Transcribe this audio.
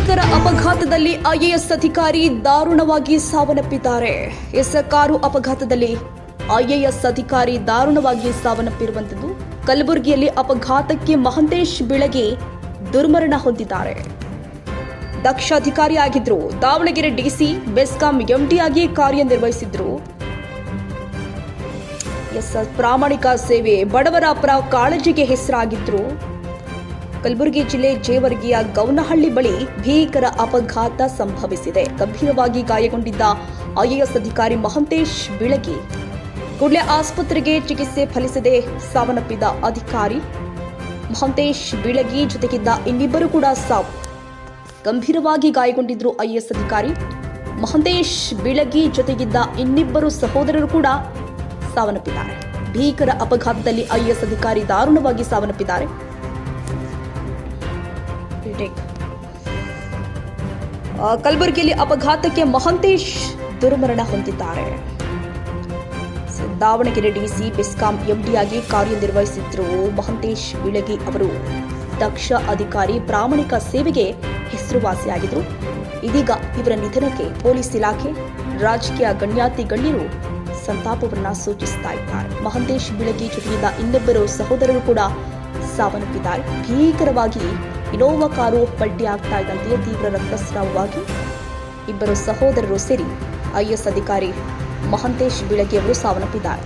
ಭೀಕರ ಅಪಘಾತದಲ್ಲಿ ಐಎಎಸ್ ಅಧಿಕಾರಿ ದಾರುಣವಾಗಿ ಸಾವನ್ನಪ್ಪಿದ್ದಾರೆ. ಕಾರು ಅಪಘಾತದಲ್ಲಿ ಐಎಎಸ್ ಅಧಿಕಾರಿ ದಾರುಣವಾಗಿ ಸಾವನ್ನಪ್ಪಿರುವಂತದ್ದು. ಕಲಬುರಗಿಯಲ್ಲಿ ಅಪಘಾತಕ್ಕೆ ಮಹಂತೇಶ್ ಬಿಳಗಿ ದುರ್ಮರಣ ಹೊಂದಿದ್ದಾರೆ. ದಕ್ಷ ಅಧಿಕಾರಿಯಾಗಿದ್ರು. ದಾವಣಗೆರೆ ಡಿಸಿ, ಬೆಸ್ಕಾಂ ಎಂಡಿ ಆಗಿ ಕಾರ್ಯನಿರ್ವಹಿಸಿದ್ರು. ಪ್ರಾಮಾಣಿಕ ಸೇವೆ, ಬಡವರ ಪರ ಕಾಳಜಿಗೆ ಹೆಸರಾಗಿದ್ರು. ಕಲಬುರಗಿ ಜಿಲ್ಲೆ ಜೇವರ್ಗಿಯ ಗೌನಹಳ್ಳಿ ಬಳಿ ಭೀಕರ ಅಪಘಾತ ಸಂಭವಿಸಿದೆ. ಗಂಭೀರವಾಗಿ ಗಾಯಗೊಂಡಿದ್ದ ಐಎಎಸ್ ಅಧಿಕಾರಿ ಮಹಂತೇಶ್ ಬಿಳಗಿ ಕೂಡಲೇ ಆಸ್ಪತ್ರೆಗೆ ಚಿಕಿತ್ಸೆ ಫಲಿಸದೆ ಸಾವನ್ನಪ್ಪಿದ ಅಧಿಕಾರಿ ಮಹಂತೇಶ್ ಬಿಳಗಿ ಜೊತೆಗಿದ್ದ ಇನ್ನಿಬ್ಬರು ಕೂಡ ಸಾವು. ಗಂಭೀರವಾಗಿ ಗಾಯಗೊಂಡಿದ್ರು ಐಎಎಸ್ ಅಧಿಕಾರಿ ಮಹಂತೇಶ್ ಬಿಳಗಿ ಜೊತೆಗಿದ್ದ ಇನ್ನಿಬ್ಬರು ಸಹೋದರರು ಕೂಡ ಸಾವನ್ನಪ್ಪಿದ್ದಾರೆ. ಭೀಕರ ಅಪಘಾತದಲ್ಲಿ ಐಎಎಸ್ ಅಧಿಕಾರಿ ದಾರುಣವಾಗಿ ಸಾವನ್ನಪ್ಪಿದ್ದಾರೆ. ಕಲಬುರಗಿಯಲ್ಲಿ ಅಪಘಾತಕ್ಕೆ ಮಹಂತೇಶ್ ದುರ್ಮರಣ ಹೊಂದಿದ್ದಾರೆ. ದಾವಣಗೆರೆ ಡಿಸಿ, ಬೆಸ್ಕಾಂ ಎಂಡಿಯಾಗಿ ಕಾರ್ಯನಿರ್ವಹಿಸಿದ್ರು ಮಹಂತೇಶ್ ಬಿಳಗಿ ಅವರು ದಕ್ಷ ಅಧಿಕಾರಿ, ಪ್ರಾಮಾಣಿಕ ಸೇವೆಗೆ ಹೆಸರುವಾಸಿಯಾಗಿದ್ರು. ಇದೀಗ ಇವರ ನಿಧನಕ್ಕೆ ಪೊಲೀಸ್ ಇಲಾಖೆ, ರಾಜಕೀಯ ಗಣ್ಯಾತಿ ಗಣ್ಯರು ಸಂತಾಪವನ್ನ ಸೂಚಿಸುತ್ತಾ ಇದ್ದಾರೆ. ಮಹಂತೇಶ್ ಬಿಳಗಿ ಜೊತೆಗಿದ್ದ ಇನ್ನಿಬ್ಬರು ಸಹೋದರರು ಕೂಡ ಸಾವನ್ನಪ್ಪಿದ್ದಾರೆ. ಭೀಕರವಾಗಿ ಇನೋವಾ ಕಾರು ಪಲ್ಟಿಯಾಗ್ತಾ ಇದ್ದಂತೆಯೇ ತೀವ್ರ ರಕ್ತಸ್ರಾವವಾಗಿ ಇಬ್ಬರು ಸಹೋದರರು ಸೇರಿ ಐಎಎಸ್ ಅಧಿಕಾರಿ ಮಹಂತೇಶ್ ಬಿಳಗಿ ಅವರು ಸಾವನ್ನಪ್ಪಿದ್ದಾರೆ.